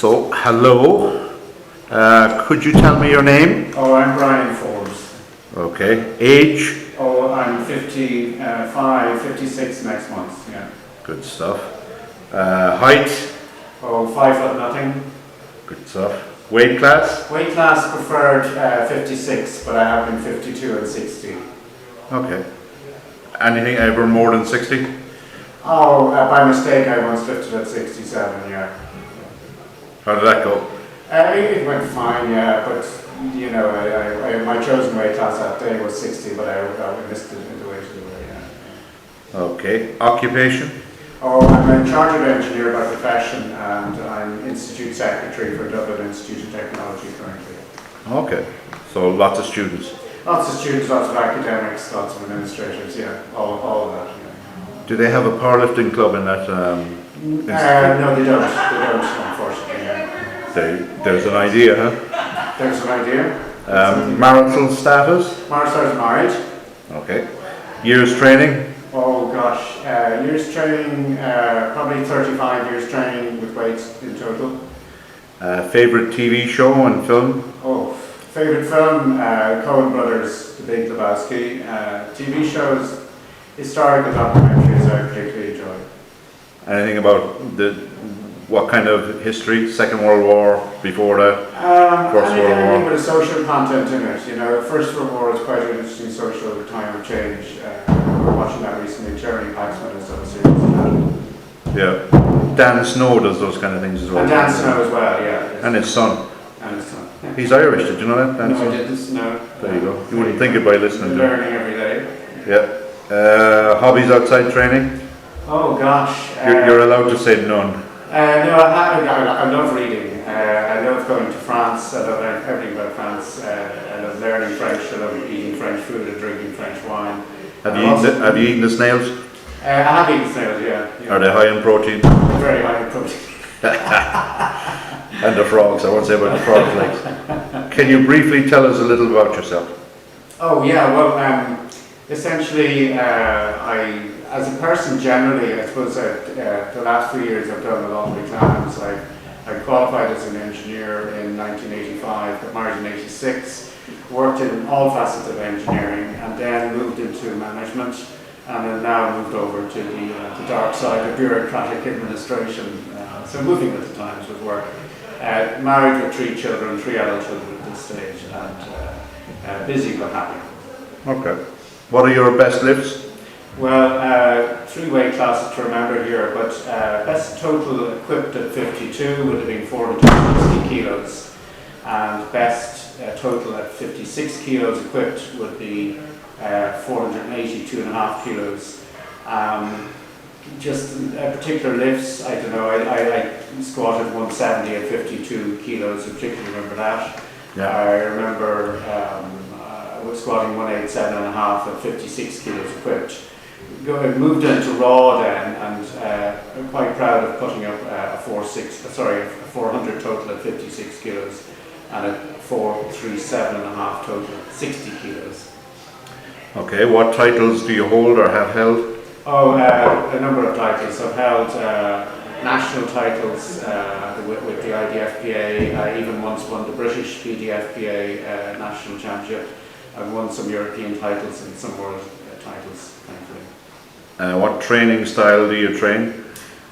So, hello. Could you tell me your name? Oh, I'm Brian Forbes. Okay. Age? Oh, I'm 55, 56 next month, yeah. Good stuff. Height? Oh, 5'0". Good stuff. Weight class? Weight class preferred 56, but I have been 52 and 60. Okay. Anything ever more than 60? Oh, by mistake I once lifted at 67, yeah. How did that go? It went fine, yeah, but you know, my chosen weight class that day was 60, but I missed it in the weight anyway, yeah. Okay. Occupation? Oh, I'm a chartered engineer by profession, and I'm Institute Secretary for Dublin Institute of Technology currently. Okay. So lots of students. Lots of students, lots of academics, lots of administrators, yeah, all of that. Yeah. Do they have a powerlifting club in that institute? No, they don't. They don't, unfortunately. Yeah. There's an idea, huh? There's an idea. Marital status? Marital status, married. Okay. Years training? Oh gosh, years training, probably 35 years training with weights in total. Favorite TV show and film? Oh, favorite film, Coen Brothers, The Big Lebowski. TV shows, historical documentaries I particularly enjoy. Anything about what kind of history? Second World War, before that? First World Anything War? with a social content in it. You know, First World War is quite an interesting social time of change. We're watching that recently. Jeremy Paxman has done a series of that. Yeah. Dan Snow does those kind of things as well. And Dan Snow as well, yeah. And his son. And his son. Yeah. He's Irish, did you know that? Dan No, Snow? I didn't. No. There you go. You wouldn't think it by listening to We're him. learning every day. Yeah. Hobbies outside training? Oh gosh. You're allowed to say none. No, I love reading. I love going to France. I love everything about France. I love learning French. I love eating French food and drinking French wine. Have you eaten the snails? I have eaten snails, yeah. Are they high in protein? Very high in protein. And the frogs, I won't say about the frog legs. Can you briefly tell us a little about yourself? Oh yeah, well, essentially, as a person generally, I suppose the last few years I've done a lot of exams. I qualified as an engineer in 1985, got married in 86, worked in all facets of engineering, and then moved into management, and then now moved over to the dark side of bureaucratic administration. So moving with the times with work. Married with 3 children, 3 adult children at this stage, and busy but happy. Okay. What are your best lifts? Well, 3 weight classes to remember here, but best total equipped at 52 would have been 460 kilos, and best total at 56 kilos equipped would be 482.5 kilos. Just particular lifts, I don't know, I squatted 170 at 52 kilos, I particularly remember that. Yeah. I remember squatting 187.5 at 56 kilos equipped. Moved into raw then, and I'm quite proud of putting up a 400 total at 56 kilos and a 437.5 total at 60 kilos. Okay, what titles do you hold or have held? Oh, a number of titles. I've held national titles with the IDFPA. I even once won the British IDFPA National Championship. I've won some European titles and some world titles, thankfully. What training style do you train?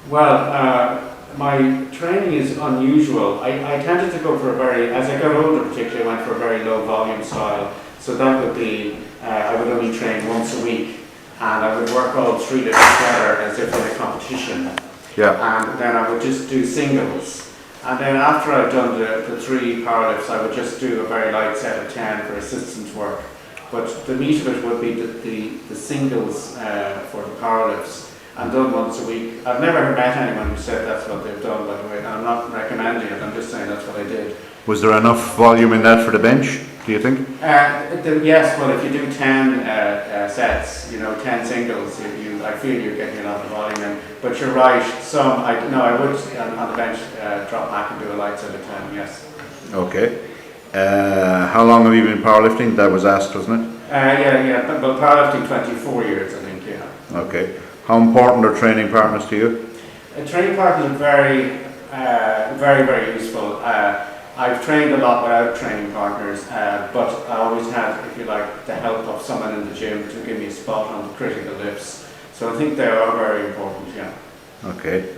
Well, my training is unusual. I tended to go for as I got older particularly, I went for a very low volume style. So that would be, I would only train once a week, and I would work all 3 days together as if in a competition. Yeah. And then I would just do singles. And then after I'd done the 3 powerlifts, I would just do a very light set of 10 for assistance work. But the meat of it would be the singles for the powerlifts, and done once a week. I've never met anyone who said that's what they've done, by the way, and I'm not recommending it, I'm just saying that's what I did. Was there enough volume in that for the bench, do you think? Yes, well, if you do 10 sets, 10 singles, I feel you're getting a lot of volume in. But you're right, I would on the bench drop back and do a light set of 10, yes. Okay. How long have you been powerlifting? That was asked, wasn't it? Yeah. Well, powerlifting 24 years, I think, yeah. Okay. How important are training partners to you? Training partners are very very, very useful. I've trained a lot without training partners, but I always had, if you like, the help of someone in the gym to give me a spot on the critical lifts. So I think they are very important, yeah. Okay.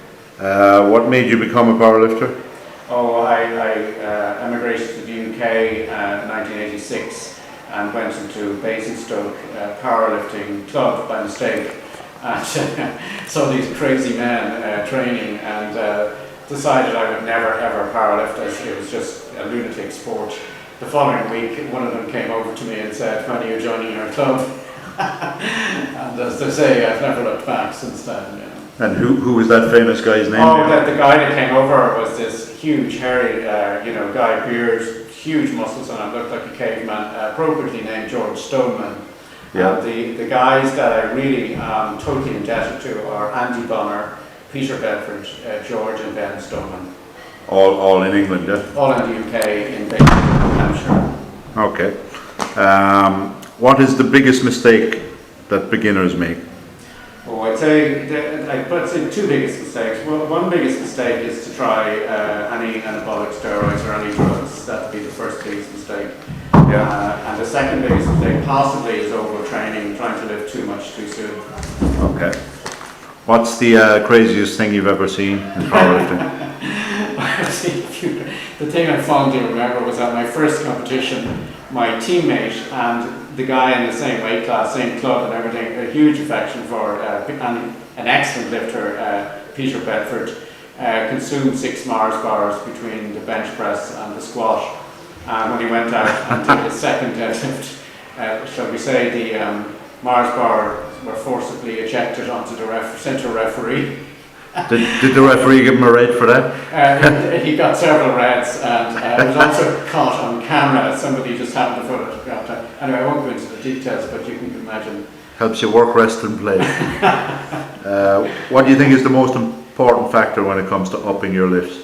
What made you become a powerlifter? Oh, I emigrated to the UK in 1986 and went into Basingstoke powerlifting club by mistake, and saw these crazy men training, and decided I would never ever powerlift, as it was just a lunatic sport. The following week, one of them came over to me and said, "When are you joining our club?" And as they say, I've never looked back since then. Yeah. And who was that famous guy's name? Oh, the guy that came over was this huge, hairy, guy, beard, huge muscles on him, looked like a caveman, appropriately named George Stoneman. Yeah. The guys that I really am totally indebted to are Andy Bonner, Peter Bedford, George and Ben Stoneman. All in England, yeah? All in the UK, in Basingstoke, Hampshire. Okay. What is the biggest mistake that beginners make? Oh, I'd say, I'd say two biggest mistakes. Well, one biggest mistake is to try any anabolic steroids or any drugs. That would be the first biggest mistake. Yeah. And the second biggest mistake possibly is overtraining, trying to lift too much too soon. Okay. What's the craziest thing you've ever seen in powerlifting? The thing I fondly remember was at my first competition, my teammate and the guy in the same weight class, same club and everything, a huge affection for, and an excellent lifter, Peter Bedford, consumed 6 Mars bars between the bench press and the squat. And when he went out and did his second deadlift, shall we say, the Mars bar were forcibly ejected onto the centre referee. Did the referee give him a red for that? He got several reds, and it was also caught on camera. Somebody just happened to put it. Anyway, I won't go into the details, but you can imagine. Helps you work, rest and play. What do you think is the most important factor when it comes to upping your lifts?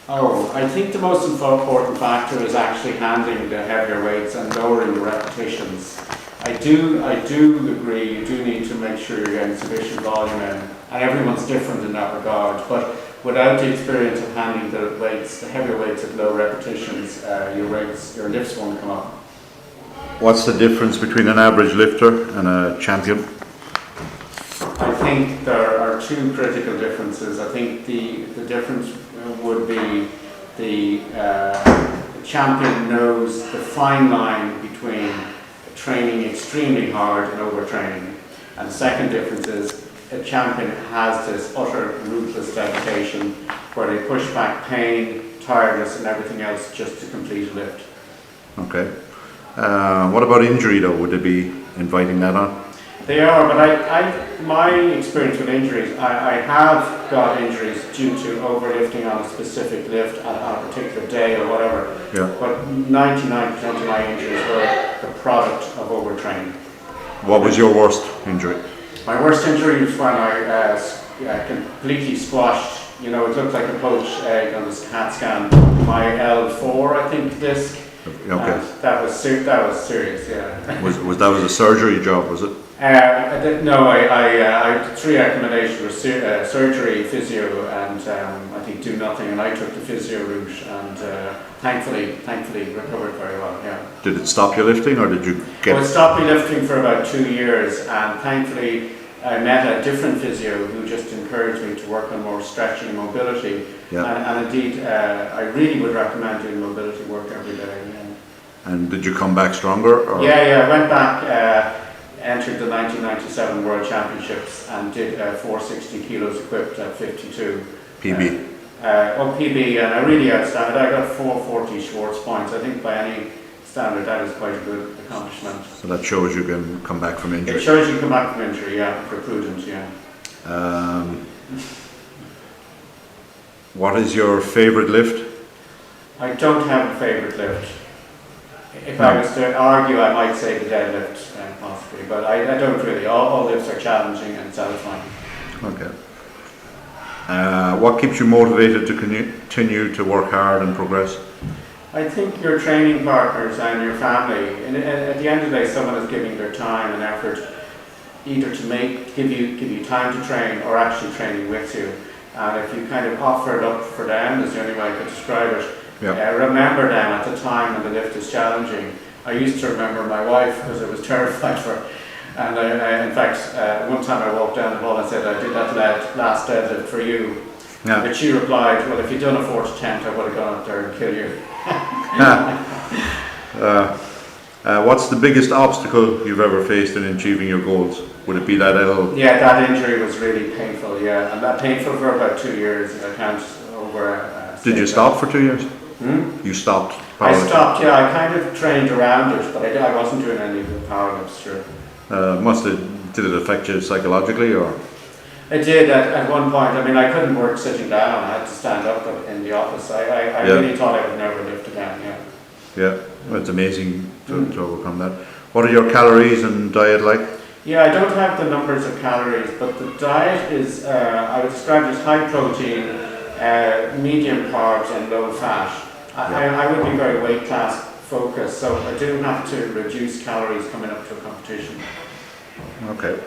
Oh, I think the most important factor is actually handling the heavier weights and lowering the repetitions. I do agree, you do need to make sure you're getting sufficient volume in, and everyone's different in that regard, but without the experience of handling the weights, the heavier weights at low repetitions, your lifts won't come up. What's the difference between an average lifter and a champion? I think there are two critical differences. I think the difference would be the champion knows the fine line between training extremely hard and overtraining. And the second difference is a champion has this utter ruthless dedication where they push back pain, tiredness and everything else just to complete a lift. Okay. What about injury though? Would they be inviting that on? They are, but my experience with injuries, I have got injuries due to overlifting on a specific lift on a particular day or whatever. Yeah. But 99% of my injuries were the product of overtraining. What was your worst injury? My worst injury was when I completely squashed, it looked like a poached egg on this CAT scan, my L4, I think, disc. Okay. That was serious, yeah. Was that a surgery job, was it? No, I had 3 accommodations: surgery, physio, and I think do nothing. And I took the physio route, and thankfully recovered very well. Yeah. Did it stop you lifting, or did you get? Well, it stopped me lifting for about 2 years, and thankfully I met a different physio who just encouraged me to work on more stretching and mobility. Yeah. And indeed, I really would recommend doing mobility work every day. Yeah. And did you come back stronger? Or? Yeah, I went back. Entered the 1997 World Championships and did 460 kilos equipped at 52. PB? PB, and I really outstanded. I got 440 Schwartz points. I think by any standard that is quite a good accomplishment. So that shows you can come back from injury? It shows you come back from injury, yeah, for prudence, yeah. What is your favourite lift? I don't have a favourite lift. If I was to argue, I might say the deadlift, possibly, but I don't really. All lifts are challenging and satisfying. Okay. What keeps you motivated to continue to work hard and progress? I think your training partners and your family, and at the end of the day, someone is giving their time and effort either to give you time to train or actually training with you. And if you kind of offer it up for them, is the only way I could describe it, Yeah. remember them at the time when the lift is challenging. I used to remember my wife because I was terrified for her. And in fact, one time I walked down the hall and said, I did that last deadlift for you. Yeah. But she replied, well, if you'd done a fourth attempt, I would have gone up there and killed you. What's the biggest obstacle you've ever faced in achieving your goals? Would it be that L? Yeah, that injury was really painful, yeah. And that painful for about 2 years. I can't over... Did you stop for 2 years? Hmm? You stopped I powerlifting? stopped, yeah. I kind of trained around it, but I wasn't doing any of the powerlifts, sure. Did it affect you psychologically, or? It did at one point. I mean, I couldn't work sitting down. I had to stand up in the office. I really thought I would never lift again, yeah. Yeah, well, it's amazing to overcome that. What are your calories and diet like? Yeah, I don't have the numbers of calories, but the diet is, I would describe it as high protein, medium carbs and low fat. I would be very weight class focused, so I do have to reduce calories coming up to a competition. Okay.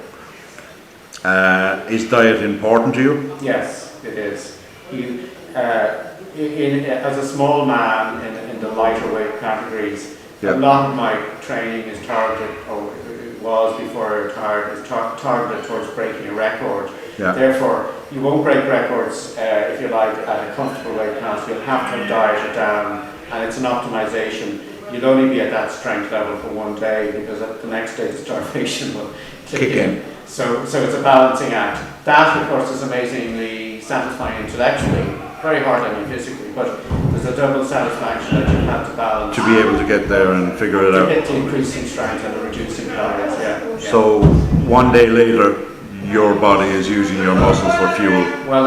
Is diet important to you? Yes, it is. You, as a small man in the lighter weight categories, a lot of my training is targeted, or it was before I retired, is targeted towards breaking a record. Yeah. Therefore, you won't break records, if you like, at a comfortable weight class. You'll have to diet it down, and it's an optimization. You'll only be at that strength level for one day, because the next day the starvation will kick in. So it's a balancing act. That, of course, is amazingly satisfying intellectually, very hard on you physically, but there's a double satisfaction that you have to balance. To be able to get there and figure it out. To increasing strength and reducing calories, yeah. So one day later, your body is using your muscles for fuel. Well,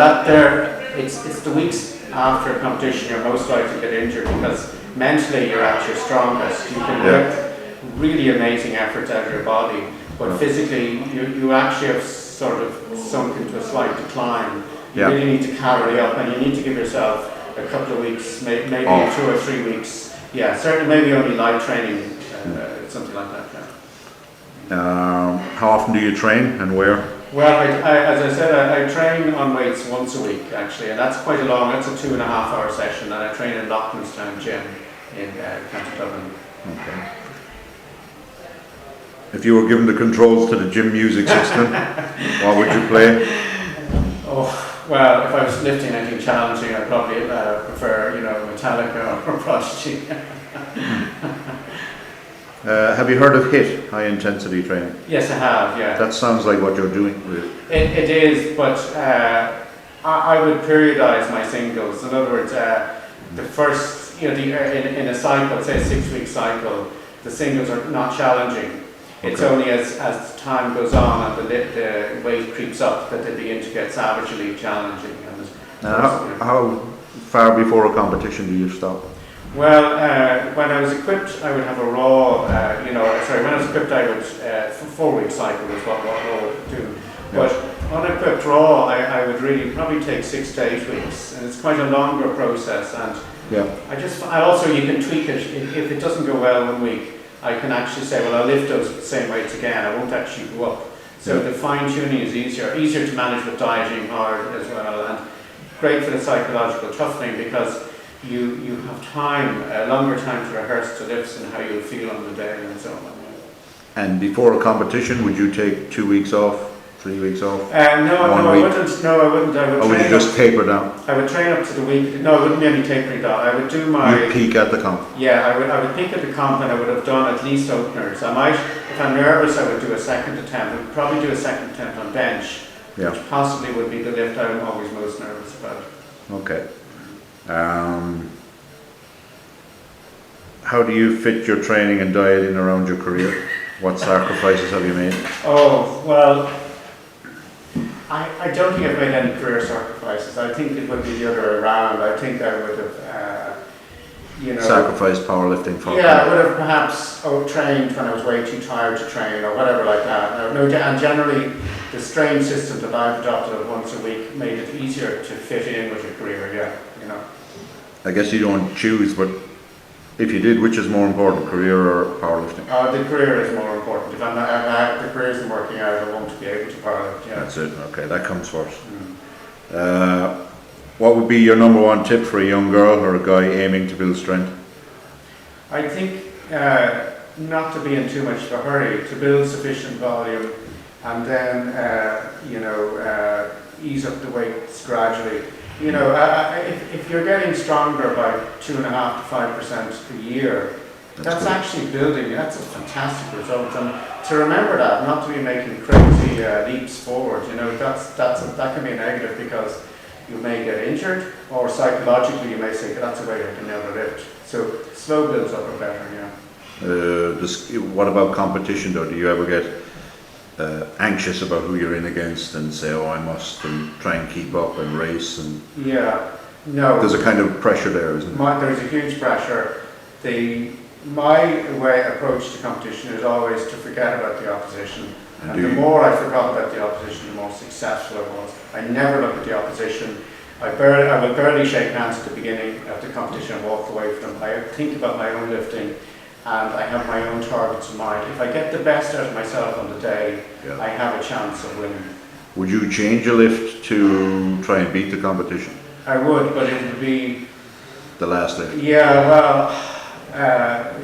it's the weeks after a competition you're most likely to get injured, because mentally you're at your strongest. You can work really amazing efforts out of your body, but physically you actually have sort of sunk into a slight decline. You really need to calorie up, and you need to give yourself a couple of weeks, maybe 2 or 3 weeks. Yeah, certainly maybe only light training, something like that. Yeah. How often do you train and where? Well, as I said, I train on weights once a week actually, and that's quite a long. That's a 2.5 hour session, and I train in Loughlinstown Gym in County Dublin. Okay. If you were given the controls to the gym music system, what would you play? Oh, well, if I was lifting anything challenging, I'd probably prefer, Metallica or Prodigy. Have you heard of HIIT, high intensity training? Yes, I have, yeah. That sounds like what you're doing with it. It is, but I would periodize my singles. In other words, the first, in a cycle, say a 6-week cycle, the singles are not challenging. It's only as time goes on and the weight creeps up that they begin to get savagely challenging. How far before a competition do you stop? Well, when I was equipped, I would have a raw, when I was equipped, I would, 4-week cycle is what raw would do. But unequipped raw, I would really probably take 6 to 8 weeks, and it's quite a longer process. And you can tweak it. If it doesn't go well 1 week, I can actually say, well, I'll lift those same weights again. I won't actually go up. So the fine tuning is easier to manage with dieting hard as well, and great for the psychological toughening, because you have time, a longer time to rehearse the lifts and how you'll feel on the day and so on. And before a competition, would you take 2 weeks off, 3 weeks off? No, I wouldn't. I would would you just taper down? I would train up to the week. No, it wouldn't be any tapering down. I would do my... You'd peak at the comp? Yeah, I would peak at the comp, and I would have done at least openers. I might, if I'm nervous, I would do a second attempt. I would probably do a second attempt on bench, which possibly would be the lift I'm always most nervous about. Okay. How do you fit your training and diet in around your career? What sacrifices have you made? Oh, well, I don't think I've made any career sacrifices. I think it would be the other way around. I think I would have, sacrificed powerlifting for I would have perhaps trained when I was way too tired to train or whatever like that. And generally, the strain system that I've adopted of once a week made it easier to fit in with your career, I guess you don't choose, but if you did, which is more important, career or powerlifting? The career is more important. If the career isn't working out, I won't be able to powerlift. Yeah. That's it. Okay, that comes first. What would be your number one tip for a young girl or a guy aiming to build strength? I think not to be in too much of a hurry, to build sufficient volume, and then ease up the weights gradually. You know, if you're getting stronger by 2.5% to 5% a year, that's actually building. That's a fantastic result, and to remember that, not to be making crazy leaps forward. You know, that can be a negative because you may get injured, or psychologically you may say that's a weight I can never lift. So slow builds up are better. Yeah. What about competition though? Do you ever get anxious about who you're in against and say, oh, I must, and try and keep up and race? And yeah, no. There's a kind of pressure there, isn't there? There's a huge pressure. My approach to competition is always to forget about the opposition. And the more I forgot about the opposition, the more successful I was. I never look at the opposition. I will barely shake hands at the beginning of the competition and walk away from them. I think about my own lifting, and I have my own targets in mind. If I get the best out of myself on the day, I have a chance of winning. Would you change a lift to try and beat the competition? I would, but it would be the last lift? Yeah, well,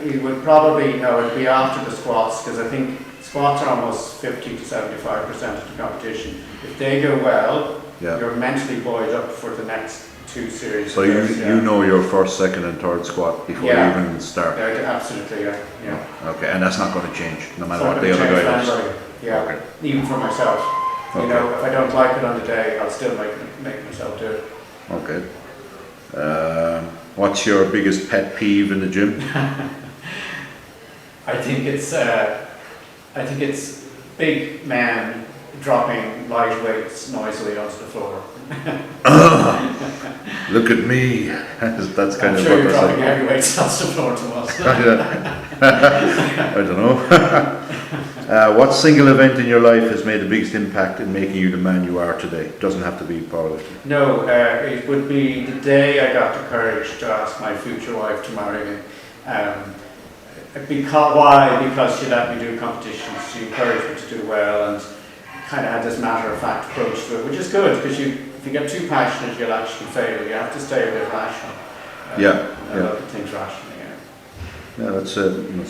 it would probably, no, it'd be after the squats, because I think squats are almost 50 to 75% of the competition. If they go well, you're mentally buoyed up for the next two series. So you know your first, second and third squat before you even start? Absolutely, yeah. Okay, and that's not going to change, no matter what the other guy does? Yeah, okay. Even for myself. Okay. You know, if I don't like it on the day, I'll still make myself do it. Okay. What's your biggest pet peeve in the gym? I think it's big men dropping light weights noisily onto the floor. Look at me. That's kind I'm of sure what you're they're dropping saying. heavy weights onto the floor to us. I don't know. What single event in your life has made the biggest impact in making you the man you are today? It doesn't have to be powerlifting. No, it would be the day I got the courage to ask my future wife to marry me. Why? Because she let me do competitions. She encouraged me to do well, and kind of had this matter-of-fact approach to it, which is good, because if you get too passionate, you'll actually fail. You have to stay a bit rational. Look at things rationally. Yeah, that's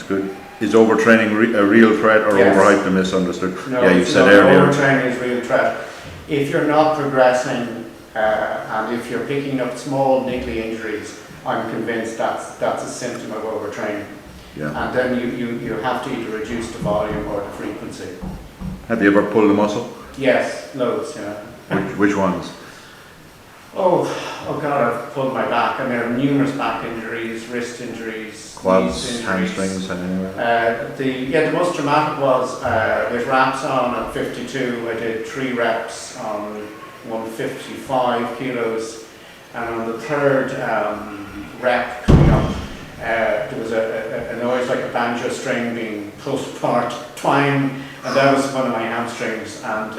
good. Is overtraining a real threat, or overhyped and misunderstood? No, you said earlier. Overtraining is a real threat. If you're not progressing, and if you're picking up small, niggly injuries, I'm convinced that's a symptom of overtraining. Yeah. And then you have to either reduce the volume or the frequency. Have you ever pulled a muscle? Yes, loads, Which ones? Oh God, I've pulled my back. I mean, I have numerous back injuries, wrist injuries, quads, hamstrings, and the most dramatic was with wraps on at 52. I did 3 reps on 155 kilos, and on the third rep coming up, there was a noise like a banjo string being pulled apart, twang, and that was one of my hamstrings. And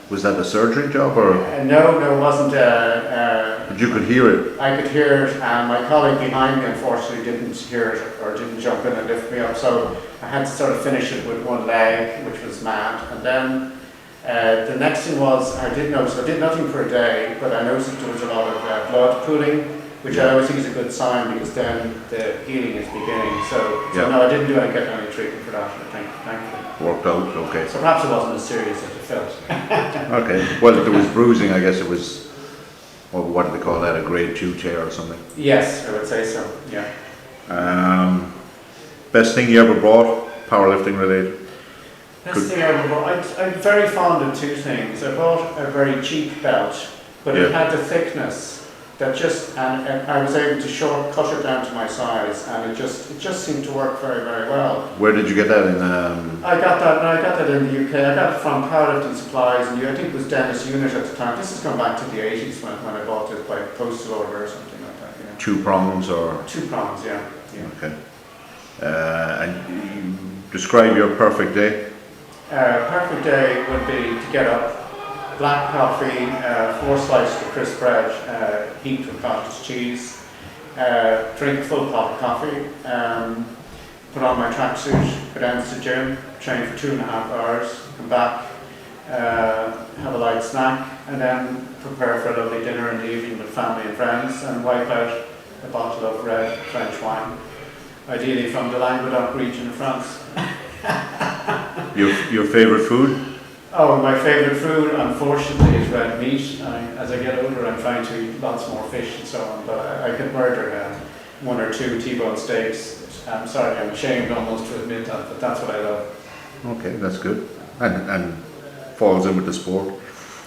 was that a surgery job, or? No, it wasn't. But you could hear it? I could hear it, and my colleague behind me unfortunately didn't hear it, or didn't jump in and lift me up, so I had to sort of finish it with one leg, which was mad. And then the next thing was, I did notice, I did nothing for a day, but I noticed there was a lot of blood pooling, which I always think is a good sign, because then the healing is beginning. So no, I didn't get any treatment for that, thankfully. Worked out, okay. So perhaps it wasn't as serious as it felt. Okay, well, if there was bruising, I guess it was, what do they call that, a grade 2 tear or something? Yes, I would say so, yeah. Best thing you ever bought, powerlifting related? Best thing I ever bought, I'm very fond of 2 things. I bought a very cheap belt, but it had the thickness that and I was able to cut it down to my size, and it just seemed to work very, very well. Where did you get that in? I got that in the UK. I got it from Powerlifting Supplies, and I think it was Dennis Unit at the time. This has gone back to the 80s when I bought it by postal order or something like that. Yeah. 2 prongs or? 2 prongs, yeah. Okay. And you describe your perfect day? Perfect day would be to get up, black coffee, 4 slices of crisp bread, heaped with cottage cheese, drink a full pot of coffee, put on my tracksuit, go down to the gym, train for 2.5 hours, come back, have a light snack, and then prepare for a lovely dinner in the evening with family and friends, and wipe out a bottle of red French wine, ideally from the Languedoc region of France. Your favourite food? Oh, my favourite food, unfortunately, is red meat. As I get older, I'm trying to eat lots more fish and so on, but I could murder one or two T-bone steaks. I'm sorry, I'm ashamed almost to admit that, but that's what I love. Okay, that's good. And falls in with the sport.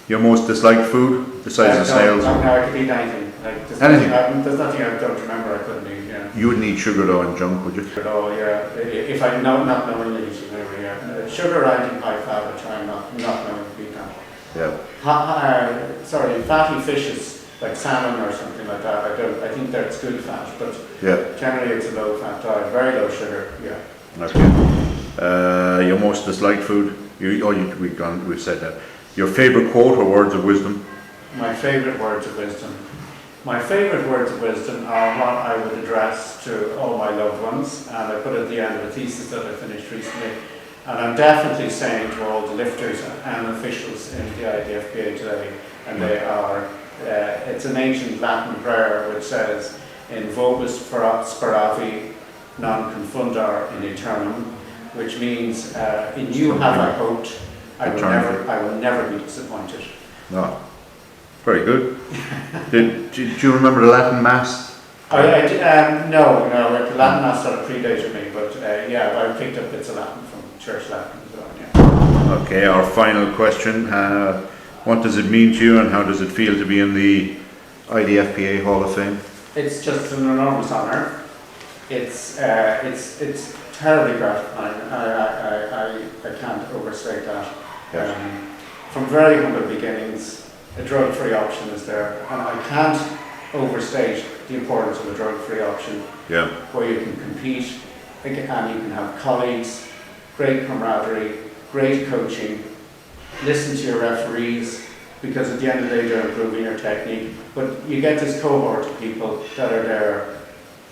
Your most disliked food, besides the snails? No, I could eat anything. Like, there's nothing I don't remember I couldn't eat, yeah. You wouldn't eat sugar though and junk, would you? At all, yeah. If I not knowingly eat it, yeah. Sugar, I think high fat, I try not knowing to eat that. Yeah. Sorry, fatty fishes, like salmon or something like that, I think that's good fat, but Yeah. generally it's a low fat diet, very low sugar, yeah. Okay. Your most disliked food? We've said that. Your favourite quote or words of wisdom? My favourite words of wisdom. My favourite words of wisdom are what I would address to all my loved ones, and I put it at the end of a thesis that I finished recently. And I'm definitely saying to all the lifters and officials in the IDFPA today, and they are, it's an ancient Latin prayer which says, in vobis speravi non confundar in aeternum, which means, in you have I hoped, I will never be disappointed. No. Very good. Do you remember the Latin Mass? No, the Latin Mass sort of predated me, but yeah, I picked up bits of Latin from Church Latin as well, yeah. Okay, our final question. What does it mean to you and how does it feel to be in the IDFPA Hall of Fame? It's just an enormous honour. It's terribly gratifying. I can't overstate that. Yes. From very humble beginnings, a drug-free option is there, and I can't overstate the importance of a drug-free option. Yeah. Where you can compete and you can have colleagues, great camaraderie, great coaching, listen to your referees, because at the end of the day they're improving your technique, but you get this cohort of people that are there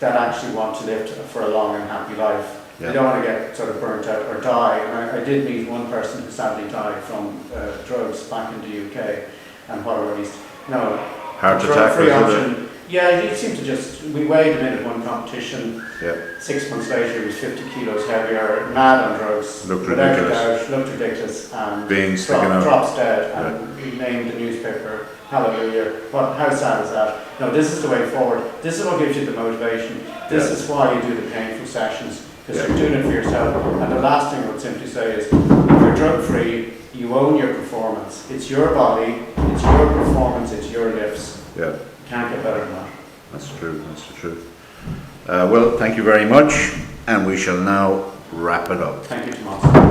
that actually want to live for a long and happy life. Yeah. They don't want to get sort of burnt out or die. And I did meet one person who sadly died from drugs back in the UK, and what released. No, heart attack, free was option. Yeah, he seemed to we weighed him in at one competition. Yeah. 6 months later, he was 50 kilos heavier, mad on drugs. Looked ridiculous. Doubt, looked ridiculous, and Being sticking out. drops dead, and he named the newspaper. Hallelujah. How sad is that? No, this is the way forward. This is what gives you the motivation. This is why you do the painful sessions, because you're doing it for yourself. And the last thing I would simply say is, if you're drug free, you own your performance. It's your body, it's your performance, it's your lifts. Yeah. Can't get better than that. That's true, that's the truth. Well, thank you very much, and we shall now wrap it up. Thank you, Tomas.